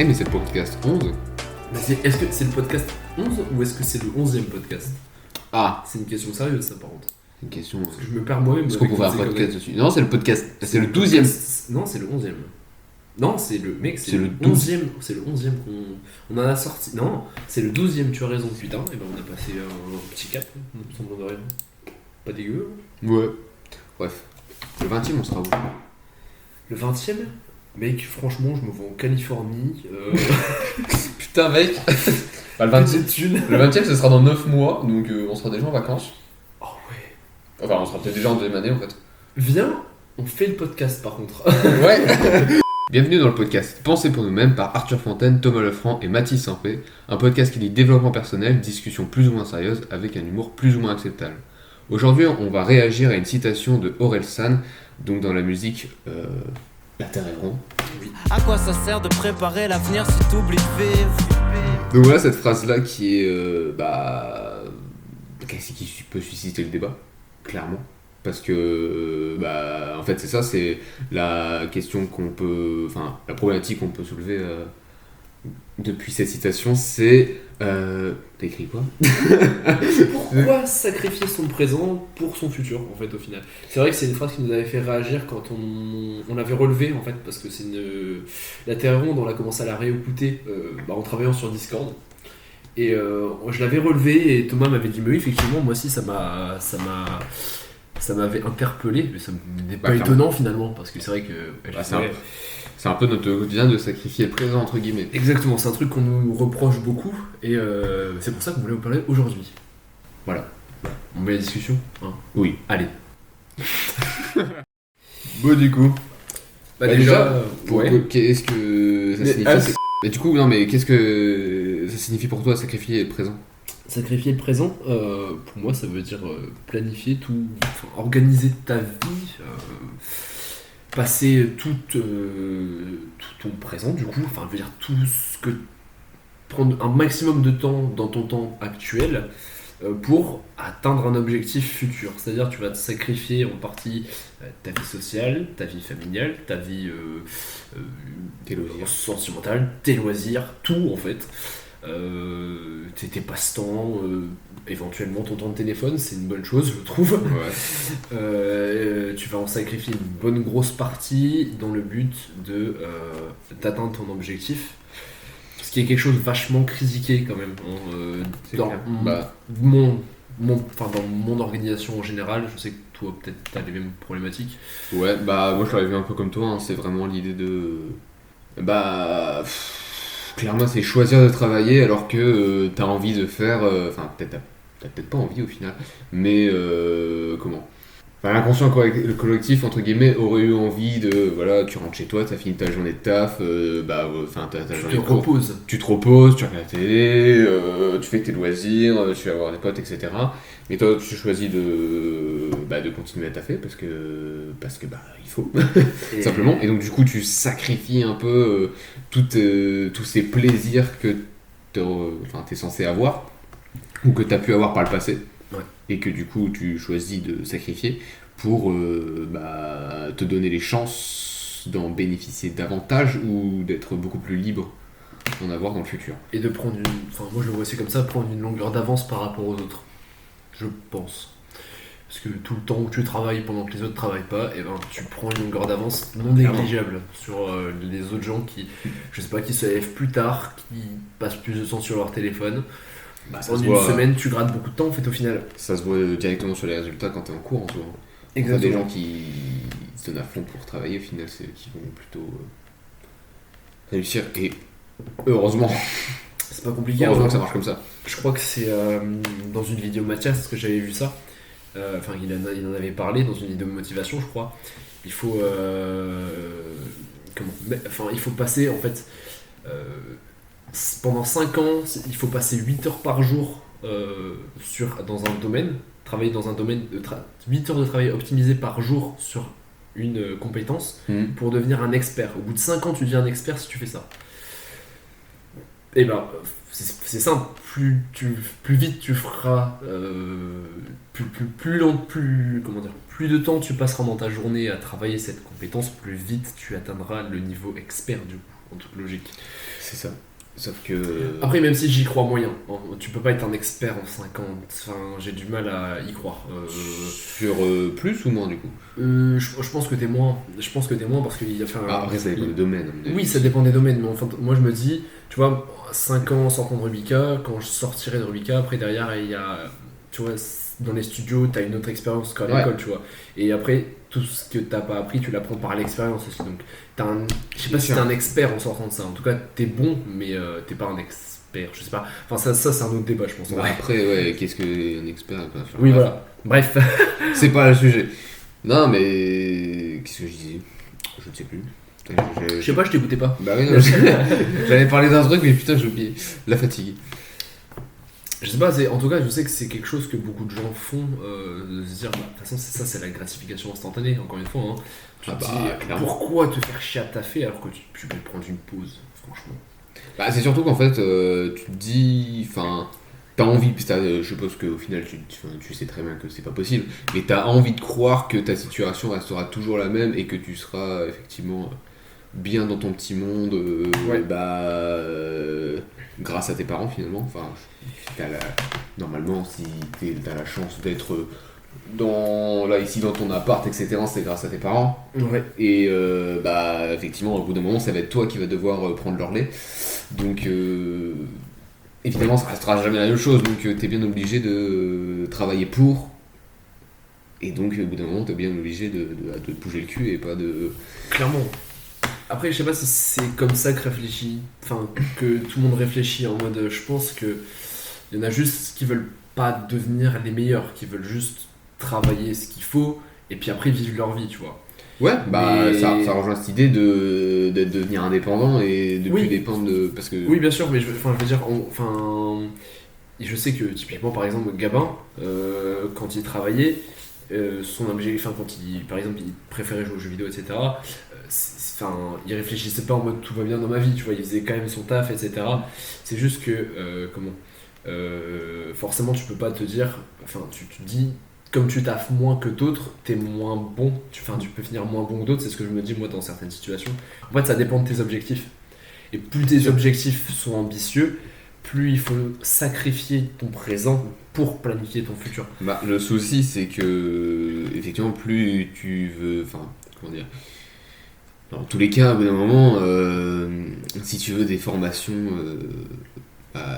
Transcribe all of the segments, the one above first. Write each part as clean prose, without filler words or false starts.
mais c'est le podcast 11. Est-ce que c'est le podcast 11 ou est-ce que c'est le 11e podcast? Ah, C'est une question sérieuse, ça, par contre. c'est une question. Parce que je me perds moi-même. Est-ce qu'on avec pourrait faire un toutes ces podcast conneries. dessus? Non, c'est le podcast. C'est le 12e. Non, c'est le 11e. Non, c'est le mec, C'est c'est le le 11e. C'est le 11e qu'on en a sorti. Non, c'est le 12e, tu as raison, putain. Et ben on a passé un petit cap, me semble de rien. Pas dégueu. Ouais. Bref. Le 20e, on sera où? Le 20e, mec, franchement, je me vois en Californie. Putain, mec. Bah, le 20e, ce sera dans 9 mois, donc on sera déjà en vacances. Oh ouais. Enfin, on sera peut-être déjà en deuxième année en fait. Viens, on fait le podcast par contre. Ouais. Bienvenue dans le podcast Pensez pour nous-mêmes par Arthur Fontaine, Thomas Lefranc et Mathis Sampé, un podcast qui dit développement personnel, discussion plus ou moins sérieuse avec un humour plus ou moins acceptable. Aujourd'hui, on va réagir à une citation de Orelsan, donc dans la musique La Terre est ronde. À quoi ça sert de préparer l'avenir si t'oublies de vivre? Donc voilà cette phrase-là qui est qui peut susciter le débat, clairement. Parce que en fait c'est ça, c'est la question qu'on peut, enfin la problématique qu'on peut soulever depuis cette citation, c'est t'as écrit quoi? Pourquoi sacrifier son présent pour son futur, en fait, au final? C'est vrai que c'est une phrase qui nous avait fait réagir quand on l'avait relevé, en fait, parce que c'est la Terre est ronde, on a commencé à la réécouter en travaillant sur Discord. Et je l'avais relevé et Thomas m'avait dit, mais oui, effectivement, moi aussi, ça m'avait interpellé, mais ça n'est pas étonnant finalement, parce que c'est vrai que... c'est un peu notre quotidien de sacrifier le présent, entre guillemets. Exactement, c'est un truc qu'on nous reproche beaucoup, et c'est pour ça qu'on voulait en parler aujourd'hui. Voilà. On met la discussion, hein? Oui. Allez. Bon du coup. Déjà, ouais. Qu'est-ce que ça signifie? Mais du coup, non mais qu'est-ce que ça signifie pour toi sacrifier le présent? Sacrifier le présent, pour moi, ça veut dire planifier tout, enfin, organiser ta vie, passer tout ton présent, du coup, enfin, je veux dire tout ce que... prendre un maximum de temps dans ton temps actuel pour atteindre un objectif futur. C'est-à-dire tu vas te sacrifier en partie ta vie sociale, ta vie familiale, ta vie Tes loisirs. sentimentale, tes loisirs, tout en fait. Tes passe-temps, éventuellement ton temps de téléphone, c'est une bonne chose, je trouve. Ouais. Tu vas en sacrifier une bonne grosse partie dans le but d'atteindre ton objectif. Ce qui est quelque chose de vachement critiqué quand même. Dans mon organisation en général, je sais que toi peut-être t'as les mêmes problématiques. Ouais, moi je l'avais vu un peu comme toi, hein, c'est vraiment l'idée de... clairement c'est choisir de travailler alors que t'as envie de faire... Enfin t'as peut-être pas envie au final, mais comment? Enfin, l'inconscient collectif, entre guillemets, aurait eu envie de... Voilà, tu rentres chez toi, t'as fini ta journée de taf, t'as Tu journée te de cours. reposes. Tu te reposes, tu regardes la télé, tu fais tes loisirs, tu vas voir des potes, etc. Mais toi, tu choisis de continuer à taffer parce que il faut, simplement. Et donc, du coup, tu sacrifies un peu tous ces plaisirs que t'es censé avoir ou que t'as pu avoir par le passé. Ouais. Et que du coup, tu choisis de sacrifier pour te donner les chances d'en bénéficier davantage ou d'être beaucoup plus libre d'en avoir dans le futur. Et de prendre enfin moi je le vois aussi comme ça, prendre une longueur d'avance par rapport aux autres. Je pense. Parce que tout le temps où tu travailles pendant que les autres travaillent pas, et tu prends une longueur d'avance non négligeable sur les autres gens qui, je sais pas, qui se lèvent plus tard, qui passent plus de temps sur leur téléphone. Ça En se une voit, semaine, tu grattes beaucoup de temps en fait au final. Ça se voit directement sur les résultats quand t'es en cours en souvent. Exactement. Des gens qui se donnent à fond pour travailler, au final, c'est qui vont plutôt réussir. Et heureusement, C'est pas compliqué. heureusement que ça marche comme ça. Je crois que c'est dans une vidéo Mathias que j'avais vu ça. Enfin, il en avait parlé dans une vidéo de motivation, je crois. Il faut il faut passer en fait pendant 5 ans, il faut passer 8 heures par jour dans un domaine, travailler dans un domaine, 8 heures de travail optimisé par jour sur une compétence pour devenir un expert. Au bout de 5 ans, tu deviens un expert si tu fais ça. Et c'est simple, plus vite tu feras, plus de temps tu passeras dans ta journée à travailler cette compétence, plus vite tu atteindras le niveau expert du coup. en toute logique. C'est ça. Sauf que... Après, même si j'y crois moyen, hein, tu peux pas être un expert en 50, enfin, j'ai du mal à y croire. Sur plus ou moins du coup Je pense que t'es moins. Je pense que t'es moins parce qu'il y a fait un... Après, ça dépend des domaines. Oui, ça dépend des domaines, mais enfin, moi je me dis, tu vois, 5 ans sortant de Rubica, quand je sortirai de Rubica, après derrière, il y a, tu vois, dans les studios, t'as une autre expérience qu'à l'école, tu vois. Et après, tout ce que t'as pas appris, tu l'apprends par l'expérience aussi. Donc, je sais pas si t'es un expert en sortant de ça. En tout cas, t'es bon, mais t'es pas un expert. Je sais pas. Enfin, ça c'est un autre débat, je pense. Bah, après, ouais, qu'est-ce qu'un expert enfin, oui, voilà. Bref. C'est pas le sujet. Non, mais. Qu'est-ce que je disais ? Je ne sais plus. Je sais pas, je t'écoutais pas. Bah oui, non, j'avais parlé d'un truc, mais putain, j'ai oublié. La fatigue. Je sais pas, en tout cas, je sais que c'est quelque chose que beaucoup de gens font, de se dire, bah, de toute façon, c'est la gratification instantanée, encore une fois. Hein. Tu te dis, pourquoi te faire chier à taffer alors que tu peux prendre une pause, franchement. Bah, c'est surtout qu'en fait, tu te dis, enfin, t'as envie, je suppose qu'au final, tu sais très bien que c'est pas possible, mais t'as envie de croire que ta situation restera toujours la même et que tu seras effectivement bien dans ton petit monde, grâce à tes parents finalement. Enfin, normalement, si t'as la chance d'être ici dans ton appart, etc., c'est grâce à tes parents. Ouais. Et effectivement, au bout d'un moment, ça va être toi qui vas devoir prendre leur lait. Donc, évidemment, ça restera jamais la même chose. Donc, t'es bien obligé de travailler pour. Et donc, au bout d'un moment, t'es bien obligé de te bouger le cul et pas de. Clairement. Après, je sais pas si c'est comme ça que que tout le monde réfléchit en mode. Je pense que il y en a juste qui veulent pas devenir les meilleurs, qui veulent juste travailler ce qu'il faut et puis après vivre leur vie, tu vois. Ouais, ça rejoint cette idée de devenir indépendant et de plus dépendre de. Parce que... Oui, bien sûr, mais je veux dire, je sais que typiquement, par exemple, Gabin, quand il travaillait, son objectif, quand par exemple, il préférait jouer aux jeux vidéo, etc. Il réfléchissait pas en mode tout va bien dans ma vie, tu vois, il faisait quand même son taf, etc. C'est juste que, forcément, tu peux pas te dire, tu te dis, comme tu taffes moins que d'autres, t'es moins bon, tu peux finir moins bon que d'autres, c'est ce que je me dis moi dans certaines situations. En fait, ça dépend de tes objectifs. Et plus tes objectifs sont ambitieux, plus il faut sacrifier ton présent pour planifier ton futur. Le souci, c'est que, effectivement, plus tu veux. Dans tous les cas, au bout d'un moment, si tu veux des formations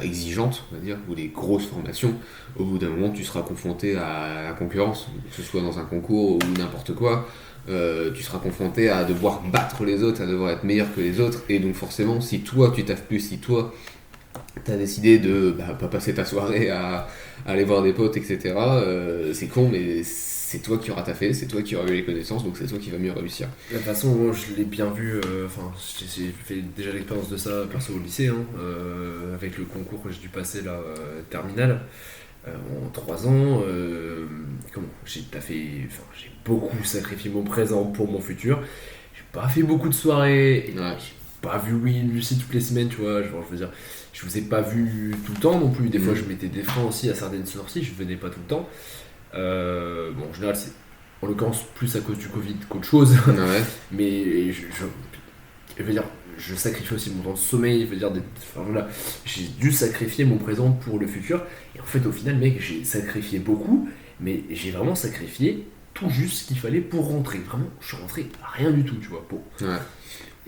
exigeantes, on va dire, ou des grosses formations, au bout d'un moment, tu seras confronté à la concurrence, que ce soit dans un concours ou n'importe quoi. Tu seras confronté à devoir battre les autres, à devoir être meilleur que les autres, et donc forcément, si toi tu taffes plus, si toi t'as décidé de pas passer ta soirée à aller voir des potes, etc., c'est con, mais c'est toi qui auras taffé, c'est toi qui auras eu les connaissances, donc c'est toi qui va mieux réussir. De toute façon, moi, je l'ai bien vu, j'ai fait déjà l'expérience de ça perso au lycée, avec le concours que j'ai dû passer là, terminal. En 3 ans, j'ai beaucoup sacrifié mon présent pour mon futur. J'ai pas fait beaucoup de soirées, et j'ai pas vu Lucie toutes les semaines, tu vois. Je veux dire, je vous ai pas vu tout le temps non plus. Des fois, je mettais des freins aussi à certaines sorties, je venais pas tout le temps. En général, c'est en l'occurrence plus à cause du Covid qu'autre chose. Ouais. Mais je veux dire, je sacrifie aussi mon temps de sommeil, j'ai dû sacrifier mon présent pour le futur. Et en fait, au final, mec, j'ai sacrifié beaucoup, mais j'ai vraiment sacrifié tout juste ce qu'il fallait pour rentrer. Vraiment, je suis rentré à rien du tout, tu vois. Ouais.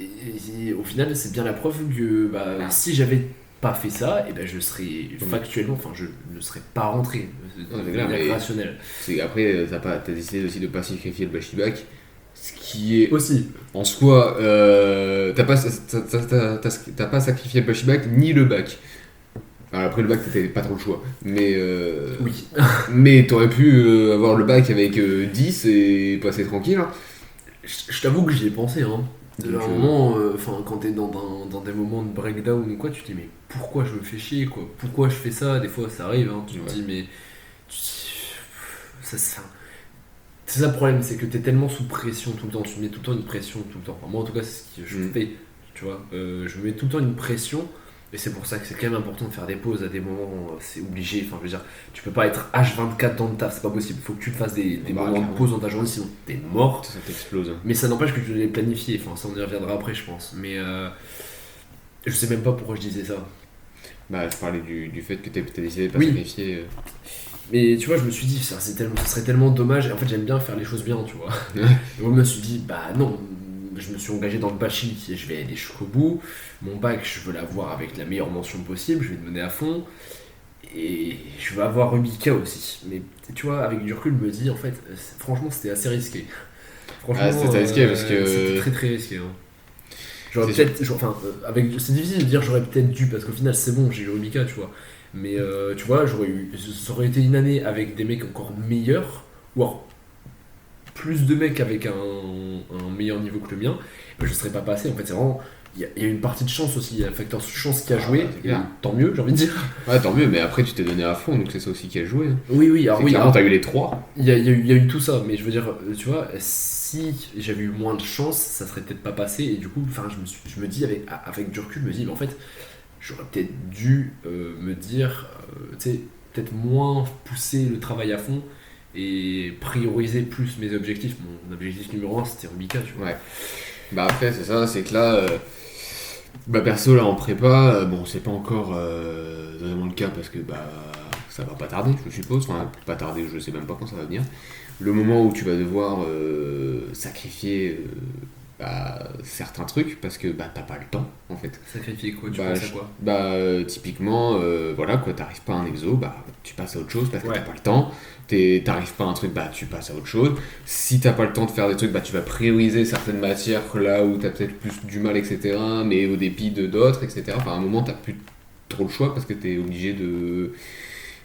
Et au final, c'est bien la preuve que si j'avais pas fait ça, et je serais factuellement, je ne serais pas rentré de manière rationnelle. Après, t'as décidé aussi de pas sacrifier le back-to-back. Ce qui est aussi en soi, t'as pas sacrifié le back ni le bac. Alors après le bac t'avais pas trop le choix, mais oui. Mais t'aurais pu avoir le bac avec 10 et passer tranquille. Hein. Je t'avoue que j'y ai pensé. À un moment, quand t'es dans des moments de breakdown ou quoi, tu te dis mais pourquoi je me fais chier quoi ? Pourquoi je fais ça ? Des fois ça arrive, tu te dis mais c'est ça le problème, c'est que t'es tellement sous pression tout le temps, tu mets tout le temps une pression tout le temps. Moi en tout cas c'est ce que je fais, tu vois. Je me mets tout le temps une pression, et c'est pour ça que c'est quand même important de faire des pauses à des moments, c'est obligé. Je veux dire, tu peux pas être H24 dans le taf, c'est pas possible. Il faut que tu te fasses des moments de pause dans ta journée, sinon t'es morte. Ça t'explose. Mais ça n'empêche que tu les planifier, ça on y reviendra après je pense. Mais Je sais même pas pourquoi je disais ça. Bah, je parlais du fait que t'as décidé de pas Oui. sacrifier. Mais tu vois, je me suis dit, ça serait tellement dommage. Et en fait, j'aime bien faire les choses bien, tu vois. Ouais. Et moi, je me suis dit, bah non, je me suis engagé dans le bachelier, je vais aller jusqu'au bout. Mon bac, je veux l'avoir avec la meilleure mention possible, je vais me donner à fond. Et je veux avoir Rubica aussi. Mais tu vois, avec du recul, je me dis, en fait, franchement, c'était assez risqué. Franchement, C'était risqué parce que. c'était très très risqué. Hein. J'aurais C'est peut-être. C'est difficile de dire j'aurais peut-être dû, parce qu'au final, c'est bon, j'ai eu Rubica, tu vois. Mais tu vois, ça aurait été une année avec des mecs encore meilleurs, ou alors plus de mecs avec un meilleur niveau que le mien, ben, je serais pas passé. En fait, c'est vraiment. Il y a une partie de chance aussi, il y a un facteur chance qui a joué, c'est et clair. tant mieux, j'ai envie de dire. Ouais, tant mieux, mais après tu t'es donné à fond, donc c'est ça aussi qui a joué. Hein. Oui, alors C'est oui, clairement, alors, t'as eu les 3. il y a eu tout ça, mais je veux dire, tu vois, si j'avais eu moins de chance, ça serait peut-être pas passé, et du coup, enfin, je me dis, avec du recul, je me dis, mais en fait, j'aurais peut-être dû me dire, tu sais, peut-être moins pousser le travail à fond, et prioriser plus mes objectifs. Mon objectif numéro 1, c'était Rubica, tu vois. Ouais. Bah après, c'est ça, c'est que là, bah perso, là en prépa, bon, c'est pas encore vraiment le cas parce que bah ça va pas tarder, je suppose. Enfin, pas tarder, je sais même pas quand ça va venir. Le moment où tu vas devoir sacrifier certains trucs parce que bah t'as pas le temps en fait. Sacrifier quoi, tu Bah, penses à quoi? typiquement, voilà quoi, t'arrives pas à un exo, bah tu passes à autre chose parce que Ouais. t'as pas le temps. T'arrives pas à un truc, bah tu passes à autre chose. Si t'as pas le temps de faire des trucs, bah tu vas prioriser certaines matières là où t'as peut-être plus du mal, etc. Mais au dépit de d'autres, etc. Enfin, à un moment, t'as plus trop le choix parce que t'es obligé de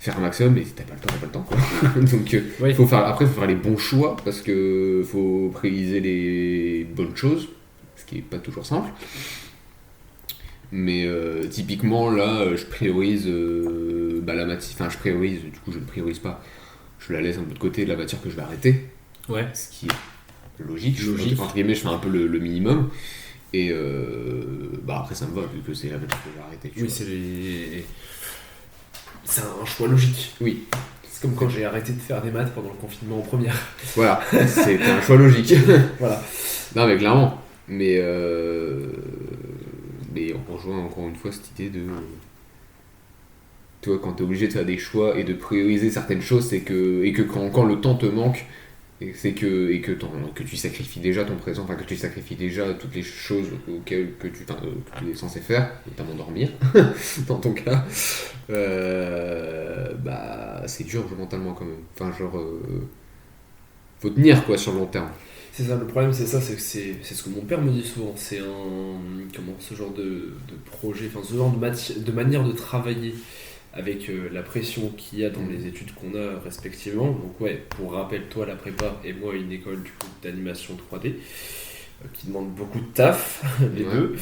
faire un maximum, mais si t'as pas le temps quoi. Donc, Oui. faut faire les bons choix parce que faut prioriser les bonnes choses, ce qui est pas toujours simple. Mais typiquement là, je priorise la matière. Enfin, je priorise, du coup, je ne priorise pas. Je la laisse un peu de côté de la matière que je vais arrêter, Ouais. ce qui est logique. Logique. Entre guillemets, je fais un peu le minimum. Et bah après, ça me va vu que c'est la matière que je vais arrêter. Tu Oui, vois. c'est un choix logique. Oui, C'est comme quand j'ai arrêté de faire des maths pendant le confinement en première. voilà, c'est un choix logique. Voilà. Non, mais clairement. Mais on rejoint encore une fois cette idée de. Tu vois, quand t'es obligé de faire des choix et de prioriser certaines choses, et que quand le temps te manque, et que tu sacrifies déjà ton présent, enfin que tu sacrifies déjà toutes les choses auxquelles que tu es censé faire, notamment dormir, dans ton cas, bah c'est dur mentalement quand même. Enfin genre, faut tenir quoi sur le long terme. C'est ça, le problème, c'est ça, c'est que c'est ce que mon père me dit souvent. C'est ce genre de projet, enfin, ce genre de manière de travailler avec la pression qu'il y a dans les études qu'on a respectivement. Donc, ouais, pour rappel, toi, la prépa et moi, une école du coup d'animation 3D qui demande beaucoup de taf, les Ouais. deux.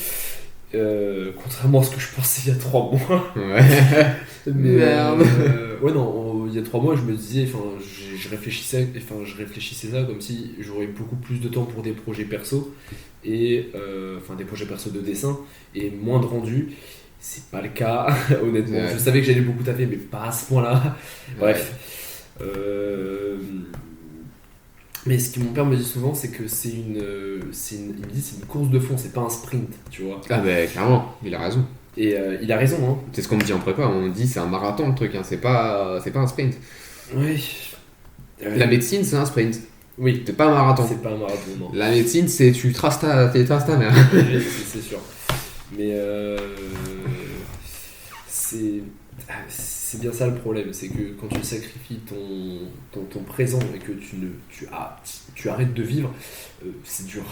Contrairement à ce que je pensais il y a 3 mois. Ouais. Mais, Merde. Ouais, non, il y a 3 mois, je me disais, enfin, je réfléchissais ça comme si j'aurais beaucoup plus de temps pour des projets perso et des projets perso de dessin et moins de rendu. C'est pas le cas, honnêtement. Ouais. Je savais que j'allais beaucoup taper, mais pas à ce point-là. Bref. Mais ce que mon père me dit souvent, c'est que il me dit c'est une course de fond, c'est pas un sprint, tu vois. Ah bah clairement, il a raison. Et il a raison, hein. C'est ce qu'on me dit en prépa, on me dit c'est un marathon le truc, hein. C'est pas un sprint. Oui. La médecine c'est un sprint, Oui. c'est pas un marathon. C'est pas un marathon, non. La médecine c'est tu traces ta mère. Oui, c'est sûr. Mais c'est bien ça le problème, c'est que quand tu sacrifies ton présent et que tu arrêtes de vivre, c'est dur.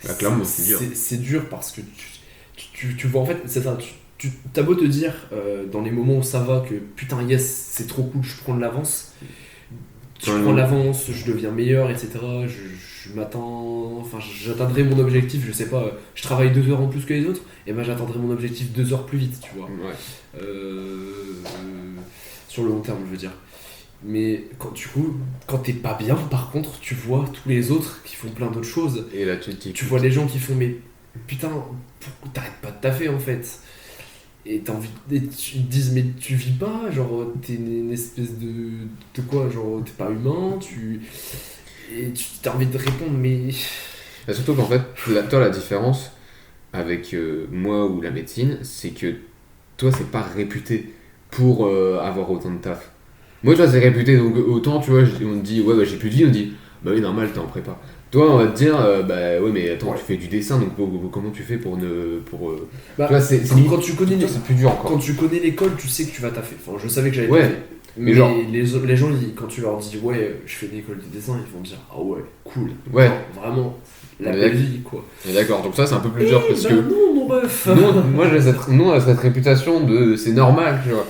Bah, clairement, c'est dur. C'est dur parce que tu vois, en fait, c'est ça. T'as beau te dire dans les moments où ça va que putain, yes, c'est trop cool, je prends de l'avance. Je prends de l'avance, je deviens meilleur, etc. Je m'attends. Enfin, j'atteindrai mon objectif, je sais pas, je travaille 2 heures en plus que les autres, et ben j'atteindrai mon objectif 2 heures plus vite, tu vois. Ouais. Sur le long terme, je veux dire. Mais quand t'es pas bien, par contre, tu vois tous les autres qui font plein d'autres choses. Et là tu te dis. Tu vois les gens qui font, mais putain, pourquoi t'arrêtes pas de taffer en fait? Et t'as envie. Et tu te dis, mais tu vis pas, genre, t'es une espèce de quoi? Genre, t'es pas humain, et tu t'as envie de répondre, mais. Bah, surtout qu'en fait, toi la différence, avec moi ou la médecine, c'est que toi, c'est pas réputé pour avoir autant de taf. Moi, tu vois, c'est réputé, donc autant, tu vois, on te dit, ouais, bah j'ai plus de vie, on dit, bah oui, normal, t'es en prépa. Toi, on va te dire, bah ouais, mais attends, tu fais du dessin, donc comment tu fais pour ne. Bah, tu vois, c'est quand tu connais c'est plus dur encore. Quand tu connais l'école, tu sais que tu vas taffer. Enfin, je savais que j'allais Ouais. taffer. Mais Mais genre- les gens, quand tu leur dis ouais, je fais une école de dessin, ils vont dire ah ouais, cool. Ouais. Genre, vraiment, la Mais belle vie quoi. Et d'accord, donc ça, c'est un peu plus dur parce que. Non, mon ref. Moi, j'ai nous, on a cette réputation de c'est normal, tu vois.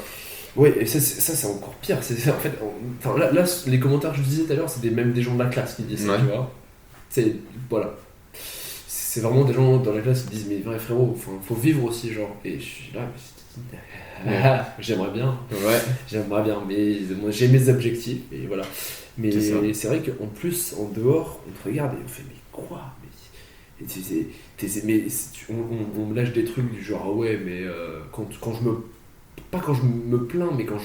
Ouais, et ça, c'est encore pire. En fait, enfin, là, les commentaires que je disais tout à l'heure, c'est même des gens de la classe qui disent ça, Ouais. tu vois. C'est. Voilà. C'est vraiment des gens dans la classe qui disent mais vrai frérot, faut vivre aussi, genre. Et je suis là, j'aimerais bien. Ouais. J'aimerais bien, mais moi j'ai mes objectifs et voilà. Mais C'est ça. c'est vrai qu'en plus, en dehors, on te regarde et on fait mais quoi on me lâche des trucs du genre ah ouais, mais quand je me. Pas quand je me plains, mais quand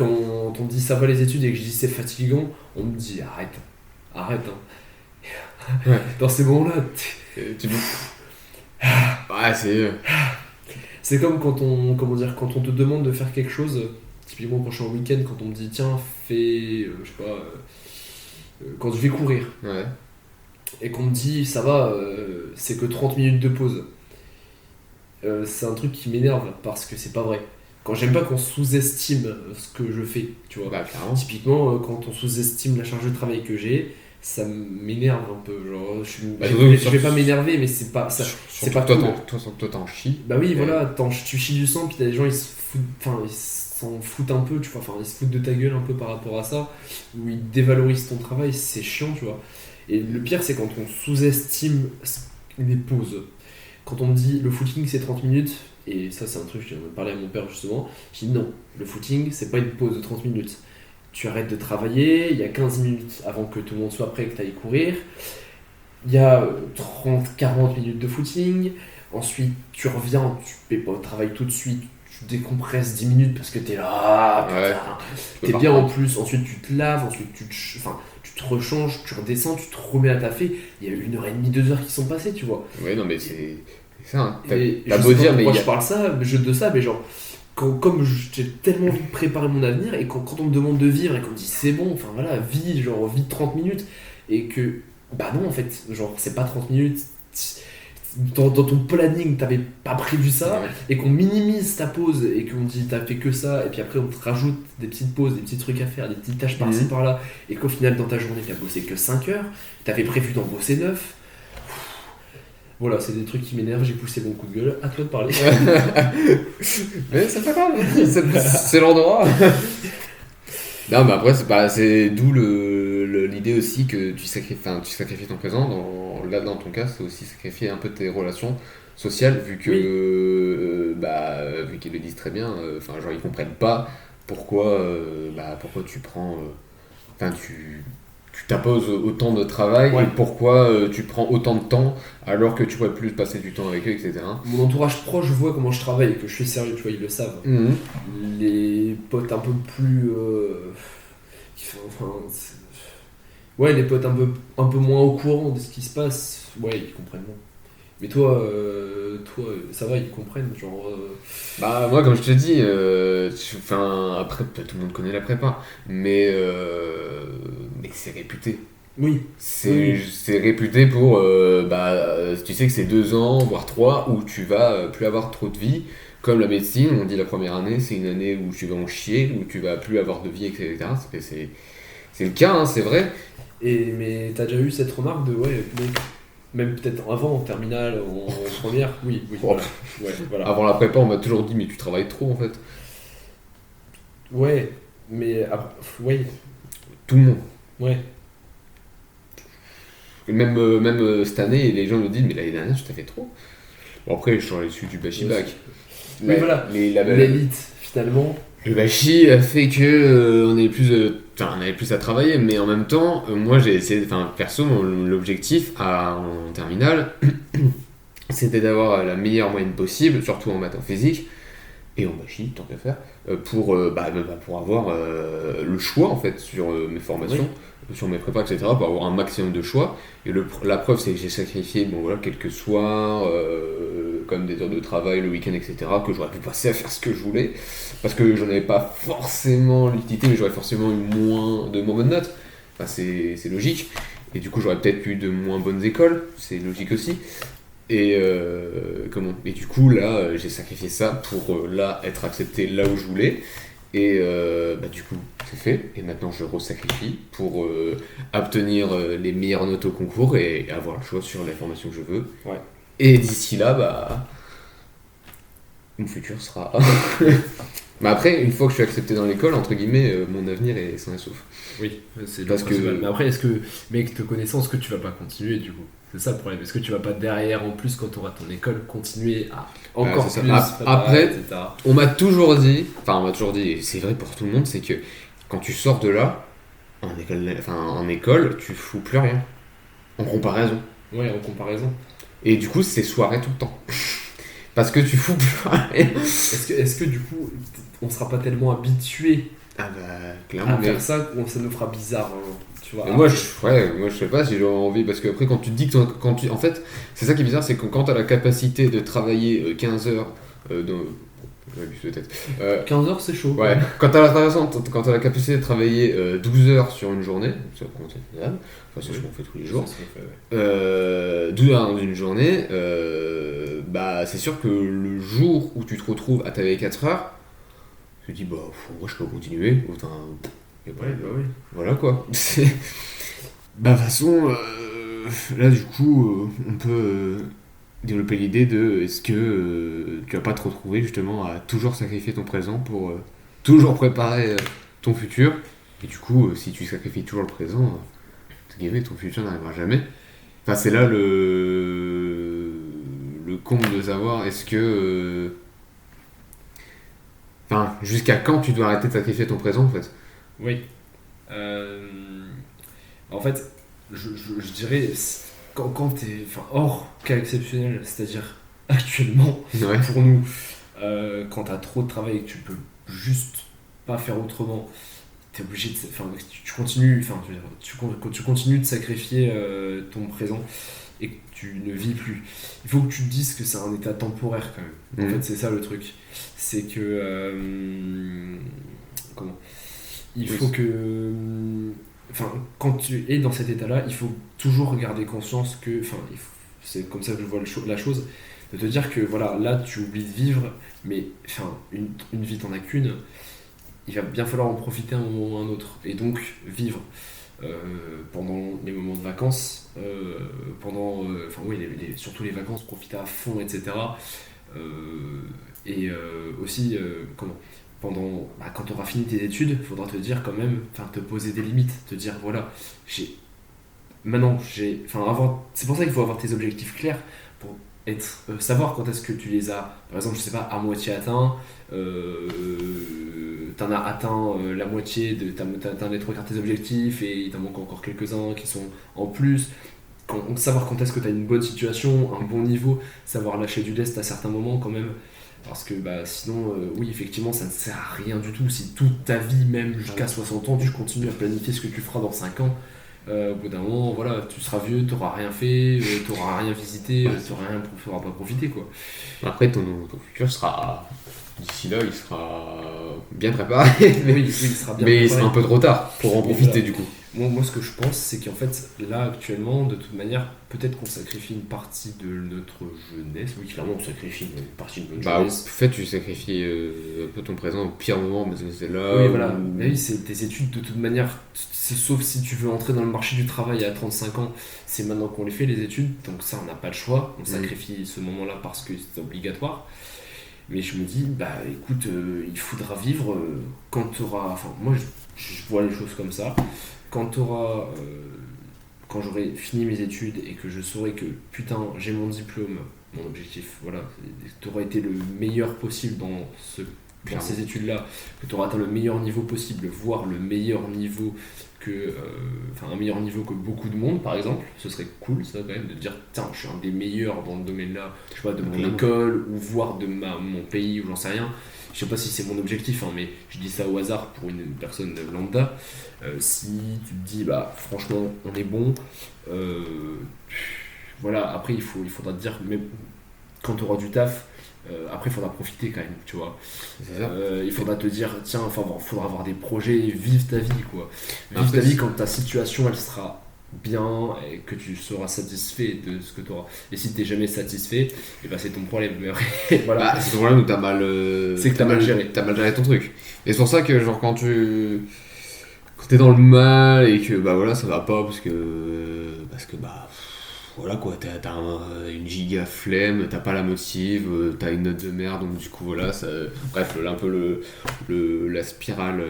on me dit ça va les études et que je dis c'est fatigant, on me dit arrête. Hein. Ouais. Dans ces moments-là, Ouais, c'est. c'est comme quand quand on te demande de faire quelque chose, typiquement quand je suis en week-end, quand on me dit tiens, fais, je sais pas, quand je vais courir, Ouais. et qu'on me dit ça va, c'est que 30 minutes de pause. C'est un truc qui m'énerve parce que c'est pas vrai. Quand j'aime pas qu'on sous-estime ce que je fais, tu vois. Bah, clairement. Typiquement, quand on sous-estime la charge de travail que j'ai, ça m'énerve un peu. Genre, Bah, je vais pas m'énerver, mais c'est pas ça. C'est pas toi, cool. toi, t'en chies. Bah oui, Et- voilà, tu chies du sang, puis t'as des gens, ils s'en foutent un peu, tu vois, enfin, ils se foutent de ta gueule un peu par rapport à ça, ou ils dévalorisent ton travail, c'est chiant, tu vois. Et le pire, c'est quand on sous-estime les pauses. Quand on me dit le footing c'est 30 minutes, et ça c'est un truc, je viens de parler à mon père justement, je dis non, le footing c'est pas une pause de 30 minutes. Tu arrêtes de travailler, il y a 15 minutes avant que tout le monde soit prêt, que tu ailles courir. Il y a 30-40 minutes de footing. Ensuite, tu reviens, tu fais pas au travail tout de suite, tu décompresses 10 minutes parce que t'es là, Ouais. t'es bien en plus. Ensuite, tu te laves, ensuite, tu te rechanges, tu redescends, tu te remets à taffer. Il y a 1h30, 2 heures qui sont passées, tu vois. Ouais, non, mais c'est ça. Hein. Et T'as je beau sais pas dire, mais. pourquoi il y a- je parle de ça, mais genre, comme j'ai tellement envie de préparer mon avenir, et quand on me demande de vivre, et qu'on me dit c'est bon, enfin voilà, vis 30 minutes, et que, bah non, en fait, genre, c'est pas 30 minutes, dans ton planning, t'avais pas prévu ça, Ouais. et qu'on minimise ta pause, et qu'on dit t'as fait que ça, et puis après on te rajoute des petites pauses, des petits trucs à faire, des petites tâches par-ci Mhm. par-là, et qu'au final, dans ta journée, t'as bossé que 5 heures, t'avais prévu d'en bosser 9. Voilà, c'est des trucs qui m'énervent, j'ai poussé mon coup de gueule, à toi de parler. Mais c'est pas grave, c'est l'endroit. Non, mais après, c'est d'où l'idée aussi que tu sacrifies ton présent. Là, dans ton cas, c'est aussi sacrifier un peu tes relations sociales, vu que, vu qu'ils le disent très bien, genre, ils comprennent pas pourquoi tu prends. Tu t'imposes autant de travail Ouais. et pourquoi tu prends autant de temps alors que tu pourrais plus passer du temps avec eux, etc. Mon entourage proche voit comment je travaille et que je suis sérieux, tu vois, ils le savent. Mhm. Les potes un peu plus. Ouais, les potes un peu moins au courant de ce qui se passe, ouais, ils comprennent moins. Mais toi, ça va, ils comprennent, genre. Bah moi comme je te dis, après tout le monde connaît la prépa, mais c'est réputé. Oui, C'est réputé pour, tu sais que c'est 2 ans, voire 3, où tu vas plus avoir trop de vie. Comme la médecine, on dit la première année, c'est une année où tu vas en chier, où tu vas plus avoir de vie, etc. C'est le cas, hein, c'est vrai. mais t'as déjà eu cette remarque de, ouais, mec, même peut-être avant, en terminale, en première, oui, Oh. voilà. Ouais, voilà. Avant la prépa, on m'a toujours dit, mais tu travailles trop en fait. Ouais, mais ouais, Tout le monde. ouais. Même cette année, les gens me disent, mais l'année dernière, tu t'as fait trop. Bon, après, je suis issu du Bachi-Bac. Oui, voilà. L'élite, finalement. Le Bachi a fait que on avait plus à travailler, mais en même temps, moi j'ai essayé, perso, l'objectif en terminale, c'était d'avoir la meilleure moyenne possible, surtout en maths en physique, et en bachie, tant qu'à faire, pour avoir le choix en fait sur mes formations, sur mes prépas, etc., pour avoir un maximum de choix. Et la preuve, c'est que j'ai sacrifié quelques soirs, comme des heures de travail, le week-end, etc., que j'aurais pu passer à faire ce que je voulais, parce que j'en avais pas forcément l'utilité, mais j'aurais forcément eu moins bonnes notes. Enfin, c'est logique. Et du coup, j'aurais peut-être eu de moins bonnes écoles, c'est logique aussi. Et du coup, là, j'ai sacrifié ça pour là être accepté là où je voulais. Et du coup, c'est fait. Et maintenant, je resacrifie pour obtenir les meilleures notes au concours et avoir le choix sur les formations que je veux. Ouais. Et d'ici là, mon futur sera. Mais après, une fois que je suis accepté dans l'école, entre guillemets, mon avenir est sain et sauf. Oui, c'est le Parce principal. que- Mais après, est-ce que, mec, te connaissant, est-ce que tu vas pas continuer du coup? C'est ça le problème. Est-ce que tu vas pas derrière, en plus, quand tu auras ton école, continuer à encore c'est ça. plus Après, etc. on m'a toujours dit, et c'est vrai pour tout le monde, c'est que quand tu sors de là, en école, tu fous plus rien. En comparaison. Ouais, en comparaison. Et du coup, c'est soirée tout le temps. Parce que tu fous plus rien. Est-ce que du coup, on sera pas tellement habitué Ah clairement. à faire ça, ça nous fera bizarre, hein, tu vois. Et moi, je sais pas si j'aurais envie, parce que après, quand tu te dis que en fait, c'est ça qui est bizarre, c'est que quand tu as la capacité de travailler 15 heures peut-être. 15 heures, c'est chaud. Ouais, quand t'as la capacité de travailler 12 heures sur une journée, ça commence à être faisable, enfin c'est ce qu'on fait tous les jours, 12 heures dans une journée, c'est sûr que le jour où tu te retrouves à travailler 4 heures, tu te dis, moi je peux continuer, voilà quoi. De toute façon, là du coup, on peut développer l'idée de est-ce que tu vas pas te retrouver justement à toujours sacrifier ton présent pour toujours préparer ton futur, et du coup, si tu sacrifies toujours le présent, ton futur n'arrivera jamais. Enfin, c'est là le comble de savoir est-ce que. Jusqu'à quand tu dois arrêter de sacrifier ton présent en fait. Oui. En fait, je dirais, quand t'es hors cas exceptionnel, c'est-à-dire actuellement, Ouais. pour nous, quand t'as trop de travail et que tu peux juste pas faire autrement, t'es obligé de. Tu continues, tu continues de sacrifier ton présent et que tu ne vis plus. Il faut que tu te dises que c'est un état temporaire quand même. En fait, c'est ça le truc. C'est que. Il faut que. Quand tu es dans cet état-là, il faut toujours garder conscience que. C'est comme ça que je vois la chose. De te dire que voilà, là tu oublies de vivre, mais une vie t'en as qu'une. Il va bien falloir en profiter un moment ou un autre. Et donc vivre. Pendant les moments de vacances, surtout les vacances, profiter à fond, etc. Aussi, quand tu auras fini tes études, il faudra te dire quand même, te poser des limites, te dire voilà, c'est pour ça qu'il faut avoir tes objectifs clairs pour savoir quand est-ce que tu les as, par exemple, je sais pas, à moitié atteints, t'en as atteint la moitié, t'as atteint les 3/4 de tes objectifs et il t'en manque encore quelques-uns qui sont en plus. Savoir quand est-ce que t'as une bonne situation, un bon niveau, savoir lâcher du lest à certains moments quand même. Parce que sinon, oui, effectivement, ça ne sert à rien du tout. Si toute ta vie, même jusqu'à 60 ans, tu continues à planifier ce que tu feras dans 5 ans, au bout d'un moment, voilà, tu seras vieux, tu n'auras rien fait, tu n'auras rien visité, tu n'auras pas profité, quoi. Après, ton futur sera. D'ici là, il sera bien préparé. Oui, il sera bien mais préparé. il sera un peu trop tard pour en profiter du coup. Moi, ce que je pense, c'est qu'en fait, là, actuellement, de toute manière, peut-être qu'on sacrifie une partie de notre jeunesse. Oui, clairement, on sacrifie une partie de notre jeunesse. En fait, tu sacrifies un peu ton présent au pire moment, parce que c'est là. Oui, voilà. Mais oui, c'est tes études, de toute manière, sauf si tu veux entrer dans le marché du travail à 35 ans, c'est maintenant qu'on les fait, les études. Donc, ça, on n'a pas le choix. On sacrifie ce moment-là parce que c'est obligatoire. Mais je me dis, écoute, il faudra vivre quand tu auras. Moi, je vois les choses comme ça. Quand j'aurai fini mes études et que je saurai que putain j'ai mon diplôme, mon objectif, voilà, tu auras été le meilleur possible dans ce dans ces études-là, que tu auras atteint le meilleur niveau possible, voire le meilleur niveau un meilleur niveau que beaucoup de monde, par exemple, ce serait cool, ça, quand même, de dire, tiens, je suis un des meilleurs dans le domaine-là, je sais pas, de mon école, ou voire de mon pays, ou j'en sais rien. Je sais pas si c'est mon objectif, hein, mais je dis ça au hasard pour une personne lambda. Si tu te dis, bah, franchement, on est bon, voilà, après, il faudra te dire, mais quand tu auras du taf, après, il faudra profiter quand même, tu vois. Il faudra te dire, tiens, enfin, faudra avoir des projets, vive ta vie, quoi. Vive ta vie quand ta situation, elle sera bien et que tu seras satisfait de ce que tu auras. Et si tu n'es jamais satisfait, et bah, c'est ton problème. Mais voilà. C'est ton problème où t'as mal. C'est que t'as mal géré. T'as mal géré ton truc. Et c'est pour ça que, genre, quand t'es dans le mal et que, bah voilà, ça va pas parce que bah. Voilà quoi, t'as une giga flemme, t'as pas la motive, t'as une note de merde, donc du coup voilà, bref, un peu la spirale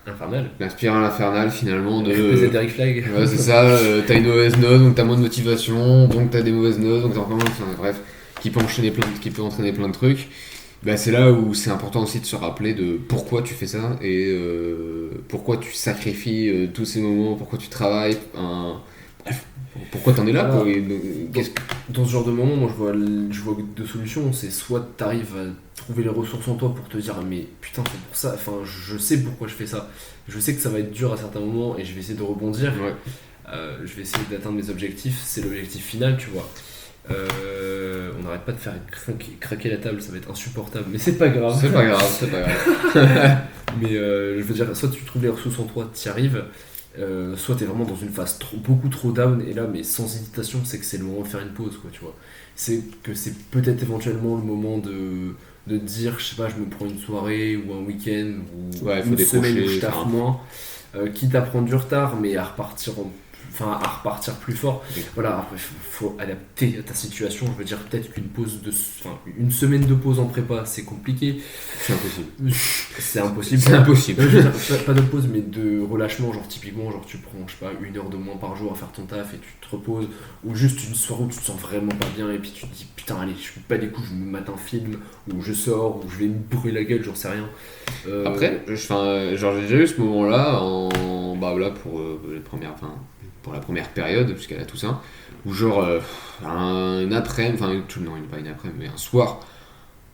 infernale. La spirale infernale finalement de. Derrick Flag. Ouais, c'est ça, t'as une mauvaise note, donc t'as moins de motivation, donc t'as des mauvaises notes, donc t'as encore moins. Enfin, bref, qui peut entraîner plein de trucs. Bah, c'est là où c'est important aussi de se rappeler de pourquoi tu fais ça et pourquoi tu sacrifies tous ces moments, pourquoi tu travailles. Bref. Pourquoi t'en es là quoi, dans ce genre de moment, moi je vois deux solutions. C'est soit t'arrives à trouver les ressources en toi pour te dire mais putain c'est pour ça, enfin je sais pourquoi je fais ça. Je sais que ça va être dur à certains moments et je vais essayer de rebondir. Ouais. Je vais essayer d'atteindre mes objectifs, c'est l'objectif final tu vois. On n'arrête pas de faire craquer la table, ça va être insupportable, mais c'est pas grave. C'est pas grave. Mais je veux dire, soit tu trouves les ressources en toi, t'y arrives. Soit t'es vraiment dans une phase beaucoup trop down et là mais sans hésitation c'est que c'est le moment de faire une pause quoi tu vois, c'est que c'est peut-être éventuellement le moment de dire je sais pas je me prends une soirée ou un week-end ou une semaine où je taffe moins, quitte à prendre du retard mais à repartir plus fort. Oui. Voilà, après faut adapter à ta situation. Je veux dire peut-être une semaine de pause en prépa c'est compliqué. C'est impossible. Je veux dire, pas de pause mais de relâchement, genre typiquement genre tu prends je sais pas 1 heure de moins par jour à faire ton taf et tu te reposes, ou juste une soirée où tu te sens vraiment pas bien et puis tu te dis putain allez je me bats les couilles, je me mate un film ou je sors ou je vais me brûler la gueule, j'en sais rien. Après genre j'ai déjà eu ce moment là pour la première période jusqu'à la Toussaint où genre un après-midi, pas une après-midi mais un soir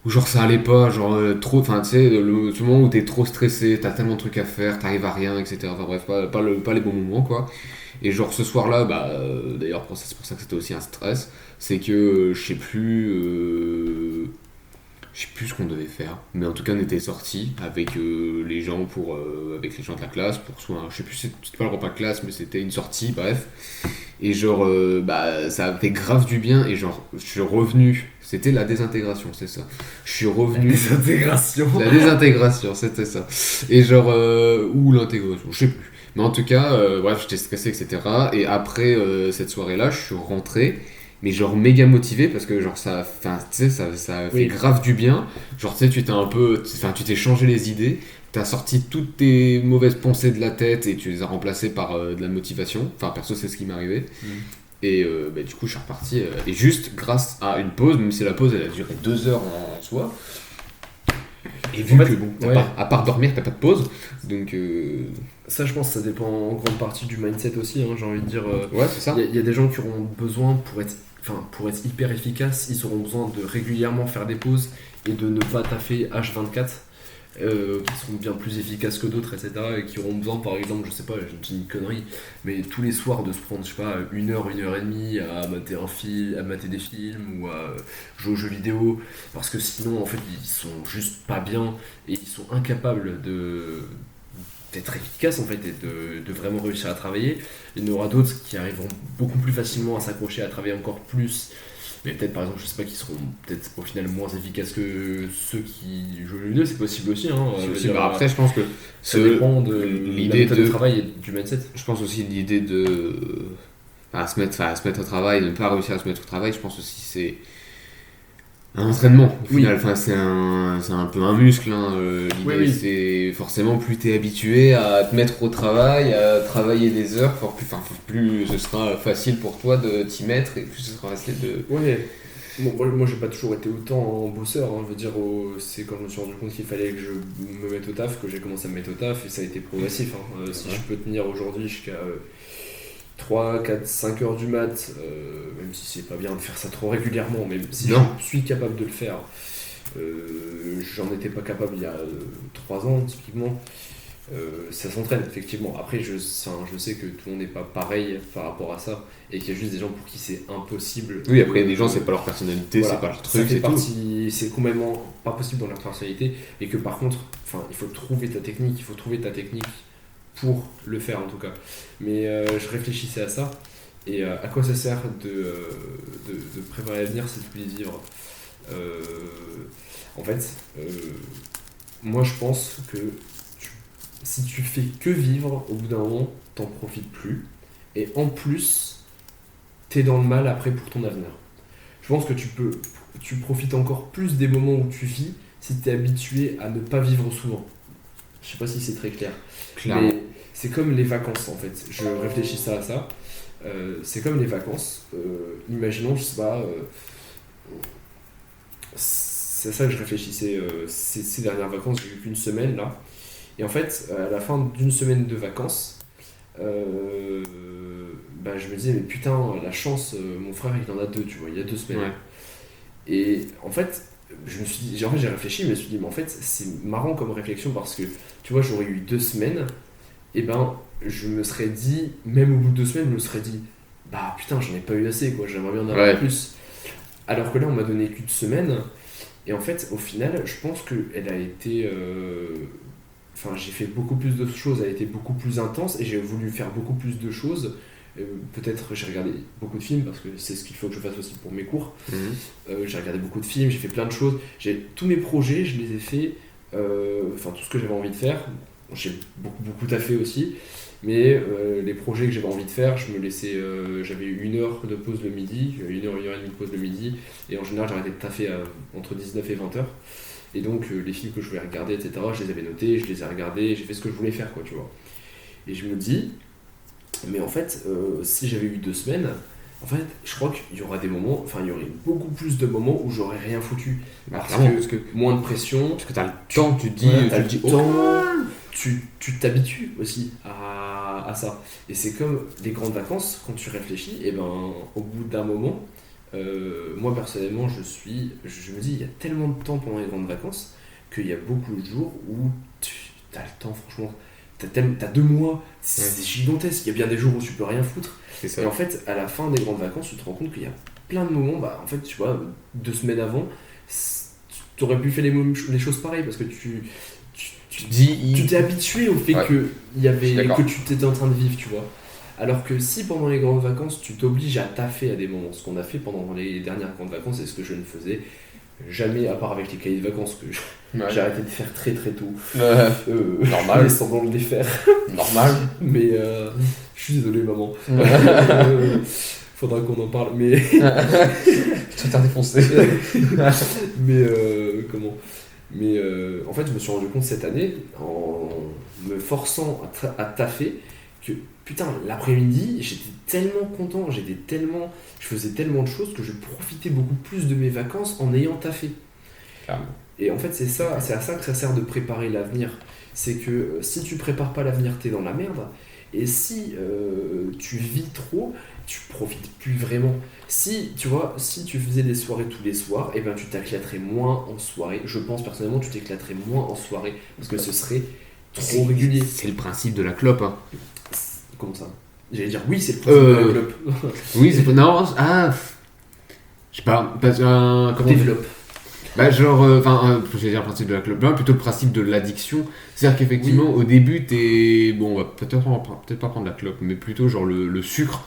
où genre ça allait pas, genre trop, enfin tu sais, ce moment où t'es trop stressé, t'as tellement de trucs à faire, t'arrives à rien, etc. Enfin bref, pas les bons moments quoi. Et genre ce soir-là, d'ailleurs c'est pour ça que c'était aussi un stress, c'est que je sais plus ce qu'on devait faire, mais en tout cas on était sortis avec les gens avec les gens de la classe pour soit, je sais plus, c'était pas le repas de classe mais c'était une sortie, bref. Et genre ça a fait grave du bien et genre je suis revenu, c'était la désintégration, c'est ça. Je suis revenu. La désintégration, c'était ça. Et genre ou l'intégration, je sais plus. Mais en tout cas, bref, j'étais stressé, etc. Et après cette soirée-là, je suis rentré. Mais genre méga motivé parce que genre ça a fait grave du bien. Genre tu sais, tu t'es changé les idées, t'as sorti toutes tes mauvaises pensées de la tête et tu les as remplacées par de la motivation. Enfin perso c'est ce qui m'est arrivé. Et du coup je suis reparti et juste grâce à une pause, même si la pause elle a duré 2 heures en soi. Et vu que bon, à part dormir t'as pas de pause, donc ça je pense que ça dépend en grande partie du mindset aussi, hein, j'ai envie de dire. Ouais c'est ça. Il y a des gens qui auront besoin pour être hyper efficace, ils auront besoin de régulièrement faire des pauses et de ne pas taffer H24, qui seront bien plus efficaces que d'autres, etc. Et qui auront besoin, par exemple, je sais pas, je dis une connerie, mais tous les soirs de se prendre, je sais pas, 1 heure, 1 heure et demie à mater à mater des films ou à jouer aux jeux vidéo, parce que sinon, en fait, ils sont juste pas bien et ils sont incapables d'être efficace en fait et de vraiment réussir à travailler. Il y en aura d'autres qui arriveront beaucoup plus facilement à s'accrocher, à travailler encore plus, mais peut-être par exemple je sais pas qui seront peut-être au final moins efficaces que ceux qui jouent le jeu, c'est possible aussi, hein. Après je pense que ça dépend de l'idée de travail et du mindset. Je pense aussi l'idée de se mettre au travail, ne pas réussir à se mettre au travail, je pense aussi c'est un entraînement au final. Enfin, c'est un peu un muscle, hein. L'idée c'est forcément plus t'es habitué à te mettre au travail, à travailler des heures, plus ce sera facile pour toi de t'y mettre et plus ce sera facile de... Moi j'ai pas toujours été autant bosseur, hein. Je veux dire, c'est quand je me suis rendu compte qu'il fallait que je me mette au taf que j'ai commencé à me mettre au taf et ça a été progressif, hein. Si je peux tenir aujourd'hui jusqu'à 3, 4, 5 heures du mat, même si c'est pas bien de faire ça trop régulièrement, mais si je suis capable de le faire, j'en étais pas capable il y a 3 ans typiquement. Ça s'entraîne effectivement. Après, je sais que tout le monde n'est pas pareil par rapport à ça et qu'il y a juste des gens pour qui c'est impossible. Oui, après, des gens, c'est pas leur personnalité, voilà, c'est pas leur truc, c'est tout. C'est complètement pas possible dans leur personnalité et que par contre, il faut trouver ta technique, pour le faire en tout cas. Mais je réfléchissais à ça et à quoi ça sert de préparer l'avenir, c'est de les vivre. En fait, moi je pense que si tu fais que vivre, au bout d'un moment, t'en profites plus. Et en plus, t'es dans le mal après pour ton avenir. Je pense que tu profites encore plus des moments où tu vis si t'es habitué à ne pas vivre souvent. Je sais pas si c'est très clair. Clairement. Mais c'est comme les vacances en fait. Je réfléchissais à ça. C'est comme les vacances. Imaginons, je sais pas. C'est à ça que je réfléchissais ces dernières vacances. J'ai eu qu'une semaine là. Et en fait, à la fin d'une semaine de vacances, je me disais, mais putain, la chance, mon frère il en a 2, tu vois, il y a 2 semaines. Ouais. Et en fait, j'ai réfléchi, mais je me suis dit, mais en fait, c'est marrant comme réflexion parce que, tu vois, j'aurais eu 2 semaines, et je me serais dit, même au bout de 2 semaines, je me serais dit, bah putain, j'en ai pas eu assez, quoi, j'aimerais bien en avoir plus. Alors que là, on m'a donné qu'une semaine, et en fait, au final, je pense qu'elle a été. J'ai fait beaucoup plus de choses, elle a été beaucoup plus intense et j'ai voulu faire beaucoup plus de choses. Peut-être j'ai regardé beaucoup de films parce que c'est ce qu'il faut que je fasse aussi pour mes cours. J'ai regardé beaucoup de films, j'ai fait plein de choses. Tous mes projets, je les ai fait, tout ce que j'avais envie de faire. J'ai beaucoup taffé aussi, mais les projets que j'avais envie de faire, je me laissais. J'avais 1 heure de pause le midi, 1 heure et demie de pause le midi, et en général j'arrêtais de taffer entre 19 et 20 heures. Et donc les films que je voulais regarder, etc., je les avais notés, je les ai regardés, j'ai fait ce que je voulais faire, quoi, tu vois. Et je me dis, mais en fait, si j'avais eu 2 semaines, en fait, je crois qu'il y aura des moments, il y aurait beaucoup plus de moments où j'aurais rien foutu. Parce que moins de pression. Parce que t'as le temps, tu te dis, tu t'habitues aussi à ça. Et c'est comme les grandes vacances, quand tu réfléchis, et au bout d'un moment, moi personnellement je me dis il y a tellement de temps pendant les grandes vacances qu'il y a beaucoup de jours où tu as le temps, franchement t'as 2 mois, c'est gigantesque, il y a bien des jours où tu peux rien foutre, et en fait à la fin des grandes vacances tu te rends compte qu'il y a plein de moments, en fait tu vois, 2 semaines avant tu aurais pu faire les choses pareilles parce que tu t'es habitué au fait que tu étais en train de vivre, tu vois. Alors que si pendant les grandes vacances, tu t'obliges à taffer à des moments, ce qu'on a fait pendant les dernières grandes vacances, et ce que je ne faisais jamais, à part avec les cahiers de vacances que j'ai arrêté de faire très très tôt. Normal. Mais semblant de les faire. Normal. Mais je suis désolé, maman. Faudra qu'on en parle, mais. Je t'ai défoncé. Mais en fait, je me suis rendu compte cette année, en me forçant à taffer, que putain, l'après-midi, j'étais tellement content, je faisais tellement de choses que je profitais beaucoup plus de mes vacances en ayant taffé. Clairement. Et en fait, c'est à ça que ça sert de préparer l'avenir. C'est que si tu prépares pas l'avenir, t'es dans la merde. Et si tu vis trop, tu profites plus vraiment. Si tu faisais des soirées tous les soirs, tu t'éclaterais moins en soirée. Je pense personnellement, tu t'éclaterais moins en soirée parce que ce serait trop régulier. C'est le principe de la clope, hein. Comment ça ? J'allais dire oui, c'est le principe de la clope. Oui, c'est non, je sais pas, développe. Je vais dire le principe de la clope, plutôt le principe de l'addiction. C'est-à-dire qu'effectivement, au début, on va peut-être pas prendre la clope, mais plutôt genre le sucre.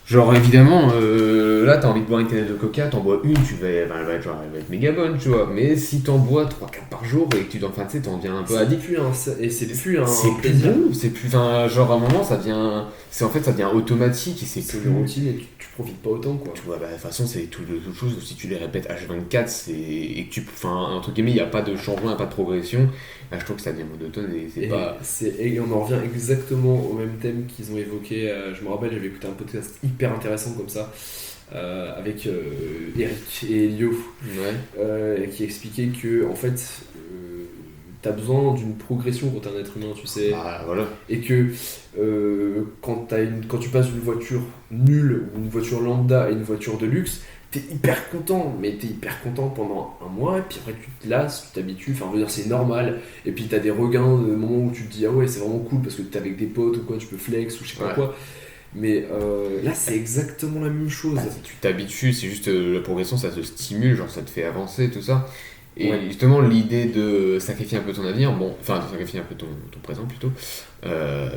Genre évidemment, là t'as envie de boire une canette de coca, t'en bois une, elle va être méga bonne, tu vois. Mais si t'en bois 3-4 par jour et que tu t'en deviens un peu addict. C'est plus un plaisir. C'est plus, genre à un moment ça devient automatique et c'est plus une routine et tu profites pas autant, quoi. Tu vois, de toute façon c'est toute chose, si tu les répètes H24 et que entre guillemets il n'y a pas de changement, il n'y a pas de progression, là je trouve que ça devient monotone et on en revient exactement au même thème qu'ils ont évoqué. Je me rappelle, j'avais écouté un podcast hyper intéressant comme ça avec Eric et Elio, qui expliquait que en fait t'as besoin d'une progression quand t'es un être humain, tu sais. Ah, voilà. Et que quand tu passes d'une voiture nulle ou une voiture lambda à une voiture de luxe, t'es hyper content, mais t'es hyper content pendant un mois, et puis après tu te lasses, tu t'habitues, enfin, je veux dire, c'est normal. Et puis t'as des regains de moments où tu te dis, ah ouais, c'est vraiment cool parce que t'es avec des potes ou quoi, tu peux flex ou je sais pas quoi. Mais là, c'est exactement la même chose. Bah, tu t'habitues, c'est juste la progression, ça te stimule, genre ça te fait avancer, tout ça. Et justement, l'idée de sacrifier un peu ton avenir, de sacrifier un peu ton présent plutôt,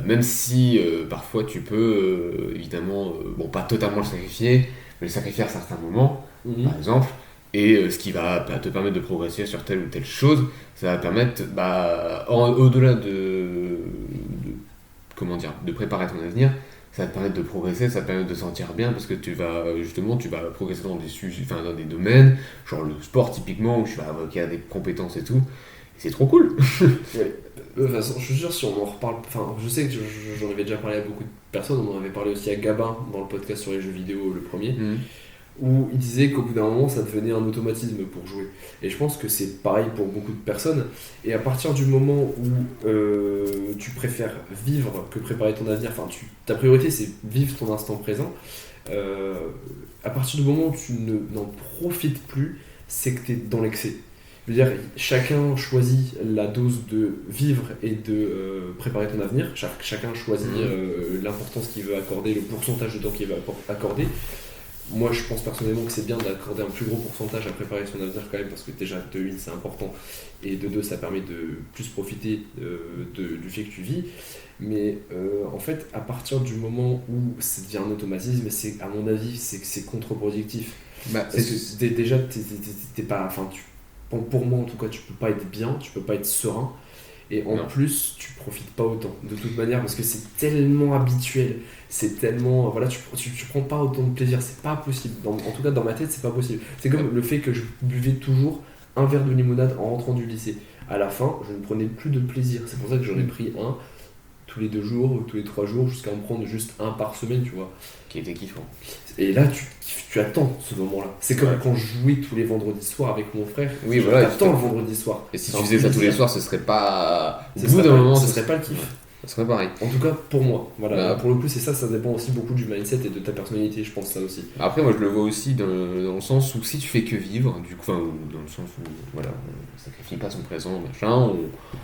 même si parfois tu peux, évidemment, pas totalement le sacrifier, mais le sacrifier à certains moments, par exemple, et ce qui va te permettre de progresser sur telle ou telle chose, ça va permettre, au-delà de préparer ton avenir, ça va te permettre de progresser, ça va te permettre de se sentir bien parce que tu vas progresser dans des sujets, dans des domaines, genre le sport typiquement, où tu vas acquérir des compétences et tout. Et c'est trop cool. De toute façon, je suis sûr, si on en reparle, enfin, je sais que j'en avais déjà parlé à beaucoup de personnes, on en avait parlé aussi à Gabin dans le podcast sur les jeux vidéo, le premier, où il disait qu'au bout d'un moment, ça devenait un automatisme pour jouer. Et je pense que c'est pareil pour beaucoup de personnes. Et à partir du moment où tu préfères vivre que préparer ton avenir, enfin, ta priorité c'est vivre ton instant présent, à partir du moment où tu n'en profites plus, c'est que tu es dans l'excès. Je veux dire, chacun choisit la dose de vivre et de préparer ton avenir. Chacun choisit l'importance qu'il veut accorder, le pourcentage de temps qu'il veut accorder. Moi, je pense personnellement que c'est bien d'accorder un plus gros pourcentage à préparer son avenir quand même, parce que déjà, de une, c'est important, et de deux, ça permet de plus profiter du fait que tu vis. Mais en fait, à partir du moment où ça devient un automatisme, à mon avis, c'est contre-productif. Parce que déjà, t'es pas... Enfin, pour moi, en tout cas, tu peux pas être bien, tu peux pas être serein. Et en plus, tu profites pas autant, de toute manière, parce que c'est tellement habituel, c'est tellement... Voilà, tu prends pas autant de plaisir, c'est pas possible. En tout cas, dans ma tête, c'est pas possible. C'est comme le fait que je buvais toujours un verre de limonade en rentrant du lycée. À la fin, je ne prenais plus de plaisir. C'est pour ça que j'en ai pris un tous les 2 jours, tous les 3 jours, jusqu'à en prendre juste un par semaine, tu vois. Qui était kiffant. Et là, tu attends ce moment-là. C'est comme quand je jouais tous les vendredis soirs avec mon frère. Oui, voilà. T'attends le vendredi soir. Et si tu faisais ça tous les soirs, ce serait pas... Au bout d'un moment, ce serait pas le kiff. Ça serait pareil. En tout cas, pour moi. Voilà. Pour le coup, c'est ça dépend aussi beaucoup du mindset et de ta personnalité, je pense ça aussi. Après, moi, je le vois aussi dans le sens où si tu fais que vivre, du coup, dans le sens où, voilà, on sacrifie pas son présent, machin,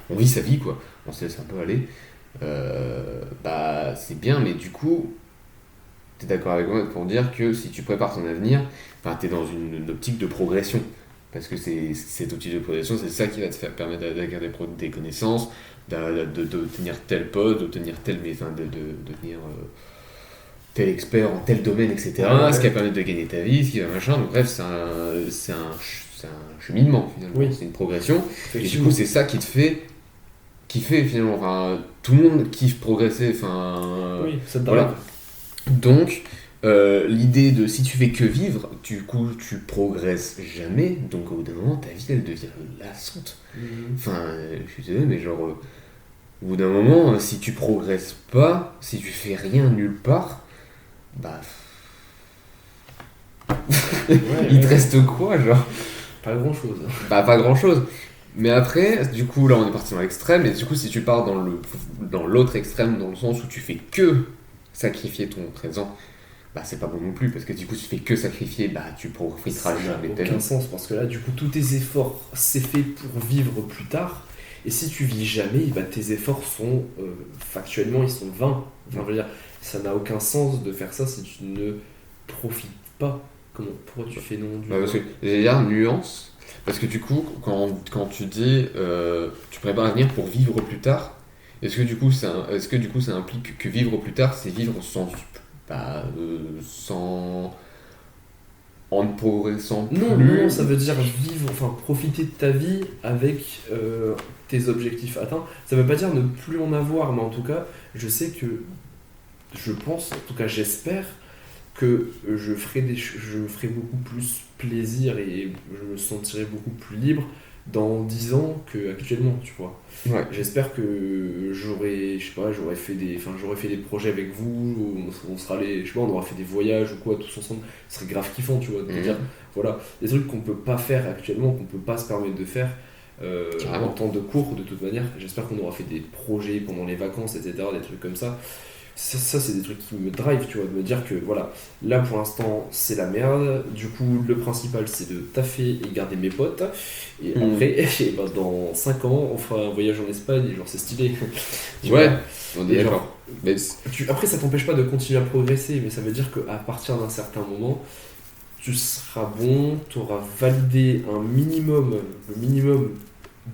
on vit sa vie, quoi. On se laisse un peu aller. C'est bien, mais du coup, t'es d'accord avec moi pour dire que si tu prépares ton avenir, t'es dans une optique de progression. Parce que c'est cette optique de progression, c'est ça qui va te faire permettre d'acquérir des connaissances, d'obtenir tel poste, d'obtenir de devenir tel expert en tel domaine, etc. Ce qui va permettre de gagner ta vie, ce qui va machin. Donc bref, c'est un cheminement finalement, c'est une progression. Et du coup, c'est ça qui te fait kiffer finalement. Tout le monde kiffe progresser. Oui, ça te voilà. Donc, l'idée de si tu fais que vivre, du coup tu progresses jamais, donc au bout d'un moment ta vie elle devient lassante. Je suis désolé, mais genre au bout d'un moment, si tu progresses pas, si tu fais rien nulle part, il te reste quoi, genre? Pas grand chose. Pas grand chose. Mais après, du coup là on est parti dans l'extrême, et du coup si tu pars dans l'autre extrême, dans le sens où tu fais que sacrifier ton présent, c'est pas bon non plus, parce que du coup, si tu fais que sacrifier, tu profiteras jamais de ta vie. Ça n'a aucun sens, parce que là, du coup, tous tes efforts, c'est fait pour vivre plus tard, et si tu vis jamais, tes efforts sont, factuellement, ils sont vains. Enfin, je veux dire, ça n'a aucun sens de faire ça si tu ne profites pas. Pourquoi tu fais non du parce que, j'allais dire, nuance, parce que du coup, quand tu dis, tu prépares l'avenir pour vivre plus tard, est-ce que du coup, ça implique que vivre plus tard, c'est vivre en ne progressant plus? Non, ça veut dire vivre, profiter de ta vie avec tes objectifs atteints. Ça veut pas dire ne plus en avoir, mais en tout cas, je pense, en tout cas j'espère, que je me ferai beaucoup plus plaisir et je me sentirai beaucoup plus libre dans 10 ans qu'actuellement, tu vois. Ouais. J'espère que j'aurais fait des projets avec vous, on sera allé, je sais pas, on aura fait des voyages ou quoi, tous ensemble, ce serait grave kiffant, tu vois, de dire, voilà, des trucs qu'on peut pas faire actuellement, qu'on peut pas se permettre de faire en temps de cours, de toute manière. J'espère qu'on aura fait des projets pendant les vacances, etc., des trucs comme ça. Ça, c'est des trucs qui me drive, tu vois, de me dire que voilà, là pour l'instant c'est la merde, du coup le principal c'est de taffer et garder mes potes, et après, dans 5 ans on fera un voyage en Espagne, et genre c'est stylé. Ouais, on est d'accord. Après ça t'empêche pas de continuer à progresser, mais ça veut dire qu'à partir d'un certain moment, tu seras bon, tu auras validé le minimum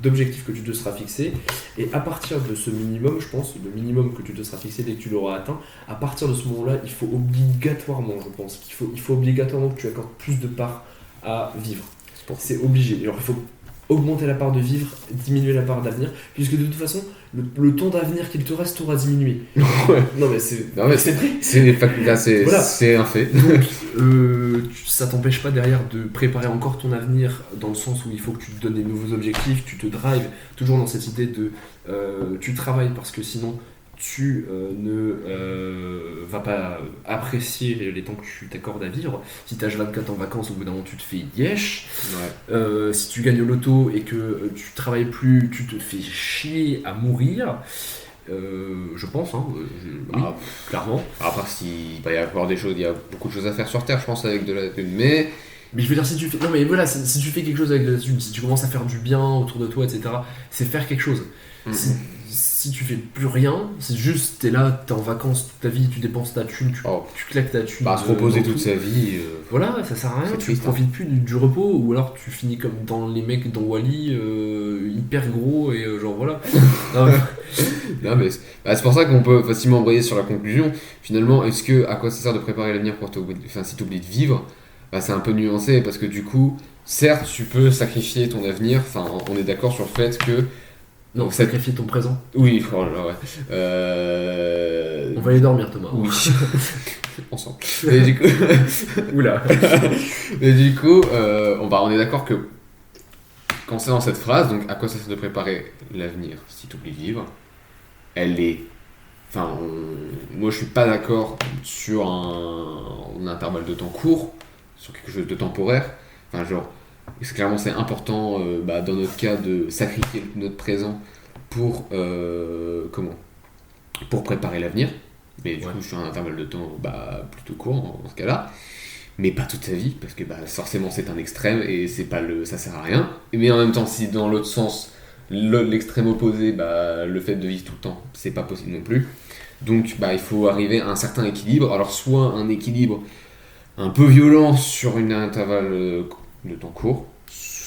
d'objectifs que tu te seras fixé, et à partir de ce minimum, je pense, le minimum que tu te seras fixé dès que tu l'auras atteint, à partir de ce moment-là, il faut obligatoirement, je pense, il faut obligatoirement que tu accordes plus de part à vivre. C'est obligé. Alors, il faut augmenter la part de vivre, diminuer la part d'avenir, puisque de toute façon, le temps d'avenir qu'il te reste aura diminué. Ouais. Non mais c'est vrai. C'est un fait. Donc, ça t'empêche pas derrière de préparer encore ton avenir, dans le sens où il faut que tu te donnes des nouveaux objectifs, tu te drives, toujours dans cette idée de tu travailles parce que sinon tu ne vas pas apprécier les temps que tu t'accordes à vivre. Si t'as 24 en vacances, au bout d'un moment tu te fais yesh. Ouais. Si tu gagnes au loto et que tu travailles plus, tu te fais chier à mourir. Je pense, hein, oui, clairement. Après, s'il va y avoir des choses, il y a beaucoup de choses à faire sur Terre, je pense, avec de la thune, mais je veux dire, si tu fais quelque chose avec de la thune, si tu commences à faire du bien autour de toi, etc., c'est faire quelque chose. Si tu fais plus rien, c'est juste t'es là, t'es en vacances toute ta vie, tu dépenses ta thune, tu claques ta thune. Se reposer toute sa vie. Voilà, ça sert à rien, tu profites plus du repos, ou alors tu finis comme dans les mecs dans Wall-E, hyper gros et genre voilà. Non, mais c'est pour ça qu'on peut facilement embrayer sur la conclusion. Finalement, à quoi ça sert de préparer l'avenir si t'oublies de vivre, c'est un peu nuancé parce que du coup, certes, tu peux sacrifier ton avenir. Enfin, on est d'accord sur le fait que non, sacrifier ton présent. Oui, voilà, ouais. On va aller dormir, Thomas. Oui. Ensemble. Et du coup... Oula. Et du coup, on est d'accord que quand c'est dans cette phrase, donc à quoi ça sert de préparer l'avenir si tu oublies de vivre, elle est... Enfin, moi je suis pas d'accord sur un intervalle de temps court, sur quelque chose de temporaire. Enfin, genre... Clairement, c'est important dans notre cas de sacrifier notre présent pour préparer l'avenir. Mais du coup, je suis à un intervalle de temps plutôt court dans ce cas-là. Mais pas toute sa vie, parce que forcément c'est un extrême et ça sert à rien. Mais en même temps, si dans l'autre sens, l'extrême opposé, le fait de vivre tout le temps, c'est pas possible non plus. Donc il faut arriver à un certain équilibre. Alors soit un équilibre un peu violent sur un intervalle de temps court,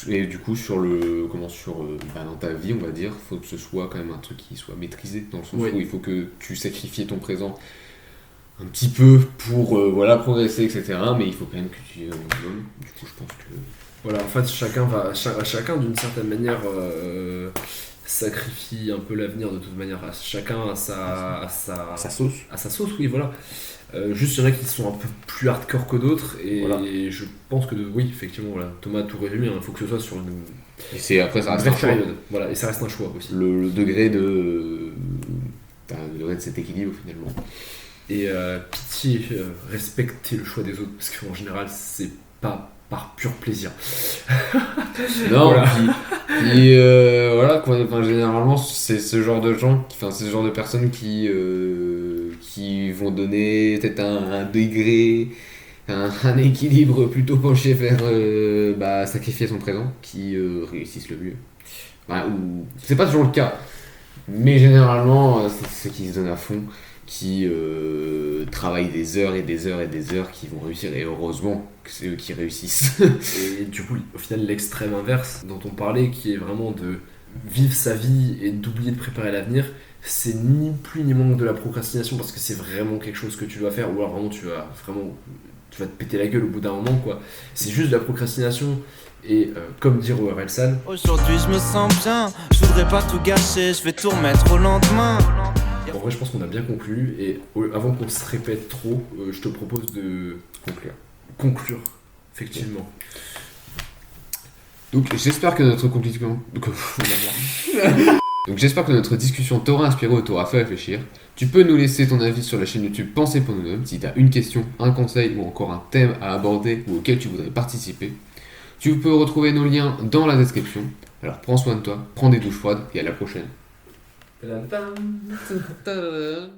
et du coup dans ta vie, on va dire, faut que ce soit quand même un truc qui soit maîtrisé, dans le sens où il faut que tu sacrifies ton présent un petit peu pour progresser, etc. Mais il faut quand même que tu aies un minimum. Du coup, je pense que voilà, en fait, chacun d'une certaine manière sacrifie un peu l'avenir de toute manière. Chacun a sa sauce, oui, voilà. Juste, il y en a qui sont un peu plus hardcore que d'autres, et voilà. Je pense que, oui, effectivement, voilà, Thomas a tout résumé, il faut que ce soit sur une. Et après, ça reste un choix. Période. Voilà, et ça reste un choix aussi. Le degré de cet équilibre, finalement. Et pitié, respectez le choix des autres, parce qu'en général, c'est pas par pur plaisir. Non, puis voilà, généralement, c'est ce genre de gens, c'est ce genre de personnes qui vont donner peut-être un degré, un équilibre plutôt penché vers sacrifier son présent, qui réussissent le mieux. Ou c'est pas toujours le cas, mais généralement, c'est ceux qui se donnent à fond, qui travaillent des heures et des heures et des heures, qui vont réussir, et heureusement que c'est eux qui réussissent. Et du coup, au final, l'extrême inverse dont on parlait, qui est vraiment de vivre sa vie et d'oublier de préparer l'avenir, c'est ni plus ni moins que de la procrastination, parce que c'est vraiment quelque chose que tu dois faire, ou alors vraiment tu vas te péter la gueule au bout d'un moment, quoi. C'est juste de la procrastination. Et comme dit Orelsan, aujourd'hui je me sens bien, je voudrais pas tout gâcher, je vais tout remettre au lendemain. En vrai, je pense qu'on a bien conclu, et avant qu'on se répète trop, je te propose de conclure, effectivement. Donc j'espère que notre conclusion... Donc j'espère que notre discussion t'aura inspiré ou t'aura fait réfléchir. Tu peux nous laisser ton avis sur la chaîne YouTube Penser pour nous-mêmes si t'as une question, un conseil ou encore un thème à aborder ou auquel tu voudrais participer. Tu peux retrouver nos liens dans la description. Alors prends soin de toi, prends des douches froides et à la prochaine. Tadam, tadam.